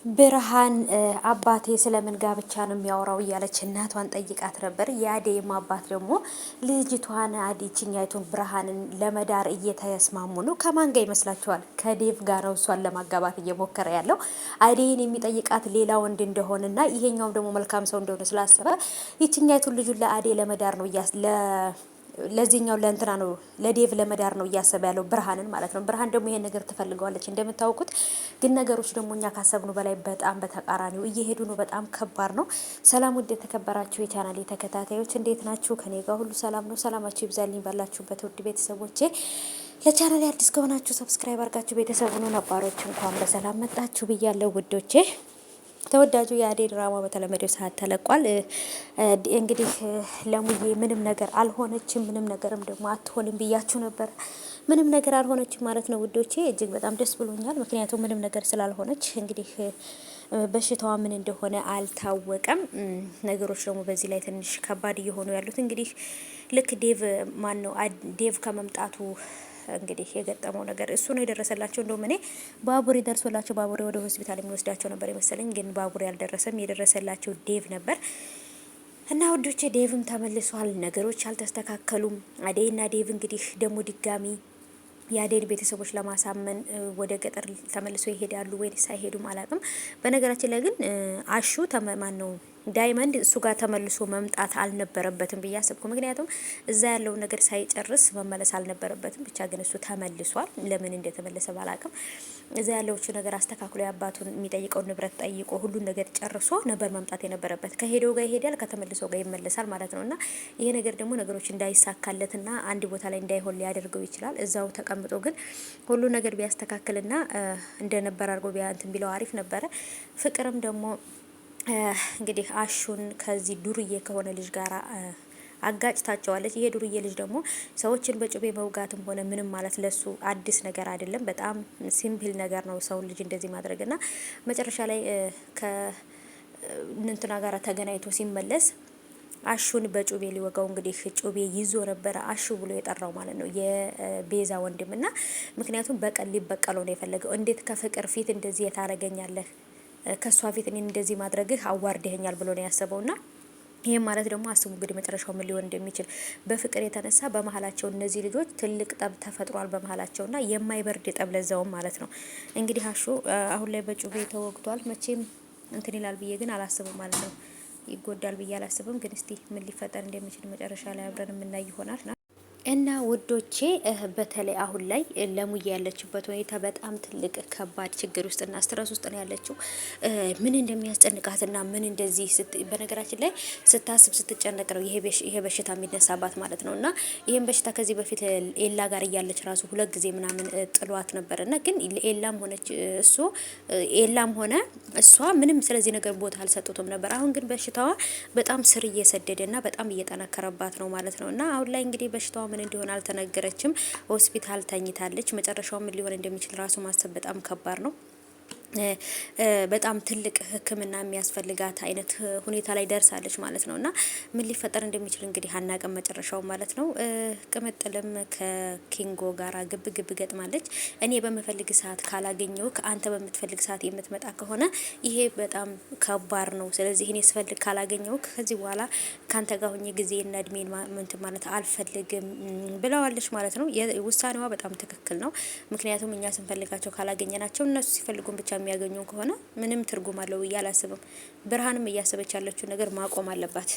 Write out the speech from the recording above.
ብርሃን አባቴ ስለምን ጋብቻ ነው የሚያወራው እያለች እናቷን ጠይቃት ነበር። የአዴይም አባት ደግሞ ልጅቷን አዲችኛይቱን ብርሃንን ለመዳር እየተስማሙ ነው። ከማን ጋር ይመስላችኋል? ከዴቭ ጋር ነው እሷን ለማጋባት እየሞከረ ያለው። አዴይን የሚጠይቃት ሌላ ወንድ እንደሆነና ይሄኛውም ደግሞ መልካም ሰው እንደሆነ ስላሰበ ይችኛይቱን ልጁን ለአዴ ለመዳር ነው ለዚህኛው ለእንትና ነው ለዴቭ ለመዳር ነው እያሰበ ያለው ብርሃንን ማለት ነው። ብርሃን ደግሞ ይሄን ነገር ትፈልገዋለች እንደምታውቁት። ግን ነገሮች ደግሞ እኛ ካሰብኑ በላይ በጣም በተቃራኒው እየሄዱ ነው። በጣም ከባድ ነው። ሰላም ውድ የተከበራችሁ የቻናሌ ተከታታዮች እንዴት ናችሁ? ከኔ ጋር ሁሉ ሰላም ነው። ሰላማችሁ ይብዛልኝ ባላችሁበት ውድ ቤተሰቦቼ። ለቻናሌ አዲስ ከሆናችሁ ሰብስክራይብ አድርጋችሁ ቤተሰብ ሁኑ። ነባሮች እንኳን በሰላም መጣችሁ ብያለሁ ውዶቼ። ተወዳጁ የአደይ ድራማ በተለመደው ሰዓት ተለቋል። እንግዲህ ለሙዬ ምንም ነገር አልሆነችም፣ ምንም ነገርም ደግሞ አትሆንም ብያችሁ ነበር። ምንም ነገር አልሆነችም ማለት ነው ውዶቼ። እጅግ በጣም ደስ ብሎኛል። ምክንያቱም ምንም ነገር ስላልሆነች እንግዲህ በሽታዋ ምን እንደሆነ አልታወቀም። ነገሮች ደግሞ በዚህ ላይ ትንሽ ከባድ እየሆኑ ያሉት እንግዲህ ልክ ዴቭ ከመምጣቱ እንግዲህ የገጠመው ነገር እሱ ነው የደረሰላቸው። እንደውም እኔ ባቡሬ ደርሶላቸው ባቡሬ ወደ ሆስፒታል የሚወስዳቸው ነበር የመሰለኝ፣ ግን ባቡሬ አልደረሰም። የደረሰላቸው ዴቭ ነበር እና ውዶቼ ዴቭም ተመልሷል። ነገሮች አልተስተካከሉም። አዴይና ዴቭ እንግዲህ ደግሞ ድጋሚ የአዴይን ቤተሰቦች ለማሳመን ወደ ገጠር ተመልሶ ይሄዳሉ ወይስ አይሄዱም አላውቅም። በነገራችን ላይ ግን አሹ ማን ነው ዳይመንድ እሱ ጋር ተመልሶ መምጣት አልነበረበትም ብዬ አሰብኩ። ምክንያቱም እዛ ያለውን ነገር ሳይጨርስ መመለስ አልነበረበትም። ብቻ ግን እሱ ተመልሷል። ለምን እንደተመለሰ ባላቅም እዛ ያለዎቹ ነገር አስተካክሎ የአባቱን የሚጠይቀውን ንብረት ጠይቆ ሁሉን ነገር ጨርሶ ነበር መምጣት የነበረበት። ከሄደው ጋር ይሄዳል፣ ከተመልሰው ጋር ይመለሳል ማለት ነው። እና ይሄ ነገር ደግሞ ነገሮች እንዳይሳካለትና አንድ ቦታ ላይ እንዳይሆን ሊያደርገው ይችላል። እዛው ተቀምጦ ግን ሁሉ ነገር ቢያስተካክልና እንደነበር አድርጎ ቢያንትን ቢለው አሪፍ ነበረ። ፍቅርም ደግሞ እንግዲህ አሹን ከዚህ ዱርዬ ከሆነ ልጅ ጋራ አጋጭታቸዋለች። ይሄ ዱርዬ ልጅ ደግሞ ሰዎችን በጩቤ መውጋትም ሆነ ምንም ማለት ለሱ አዲስ ነገር አይደለም። በጣም ሲምፕል ነገር ነው ሰውን ልጅ እንደዚህ ማድረግና መጨረሻ ላይ ከእንትና ጋራ ተገናኝቶ ሲመለስ አሹን በጩቤ ሊወጋው እንግዲህ ጩቤ ይዞ ነበረ አሹ ብሎ የጠራው ማለት ነው የቤዛ ወንድምና ምክንያቱም በቀል ሊበቀለው ነው የፈለገው። እንዴት ከፍቅር ፊት እንደዚህ የታረገኛለህ ከሷ ፊት እኔን እንደዚህ ማድረግህ አዋርደኸኛል ብሎ ነው ያሰበውና ይሄ ማለት ደግሞ አስቡ እንግዲህ መጨረሻው ምን ሊሆን እንደሚችል። በፍቅር የተነሳ በመሀላቸው እነዚህ ልጆች ትልቅ ጠብ ተፈጥሯል በመሀላቸውና የማይበርድ ጠብ ለዛውም ማለት ነው። እንግዲህ አሹ አሁን ላይ በጩቤ ተወግቷል። መቼም እንትን ይላል ብዬ ግን አላስብም ማለት ነው። ይጎዳል ብዬ አላስብም። ግን እስቲ ምን ሊፈጠር እንደሚችል መጨረሻ ላይ አብረን የምናይ ይሆናል። እና ውዶቼ በተለይ አሁን ላይ ለሙዬ ያለችበት ሁኔታ በጣም ትልቅ ከባድ ችግር ውስጥና ስትረስ ውስጥ ነው ያለችው። ምን እንደሚያስጨንቃትና ምን እንደዚህ በነገራችን ላይ ስታስብ ስትጨነቅ ነው ይሄ በሽታ የሚነሳባት ማለት ነው። እና ይሄን በሽታ ከዚህ በፊት ኤላ ጋር እያለች ራሱ 2 ጊዜ ምናምን ጥሏት ነበርና ግን ኤላም ሆነ እሷ ምንም ስለዚህ ነገር ቦታ አልሰጡትም ነበር። አሁን ግን በሽታዋ በጣም ስር እየሰደደና በጣም እየጠነከረባት ነው ማለት ነው። እና አሁን ላይ እንግዲህ በሽታዋ ምን እንደሆነ አልተነገረችም። ሆስፒታል ተኝታለች። መጨረሻው ምን ሊሆን እንደሚችል ራሱ ማሰብ በጣም ከባድ ነው። በጣም ትልቅ ሕክምና የሚያስፈልጋት አይነት ሁኔታ ላይ ደርሳለች ማለት ነው። እና ምን ሊፈጠር እንደሚችል እንግዲህ አናውቅም መጨረሻው ማለት ነው። ቅምጥልም ከኪንጎ ጋራ ግብ ገጥማለች። እኔ በምፈልግ ሰዓት ካላገኘው ከአንተ በምትፈልግ ሰዓት የምትመጣ ከሆነ ይሄ በጣም ከባድ ነው። ስለዚህ እኔ ስፈልግ ካላገኘው ከዚህ በኋላ ካንተ ጋር ሆኜ ጊዜና እድሜን ማለት አልፈልግም ብለዋለች ማለት ነው። ውሳኔዋ በጣም ትክክል ነው። ምክንያቱም እኛ ስንፈልጋቸው ካላገኘናቸው እነሱ ሲፈልጉን ብቻ የሚያገኙ ከሆነ ምንም ትርጉም አለው ብዬ አላስብም። ብርሃንም እያሰበች ያለችው ነገር ማቆም አለባት።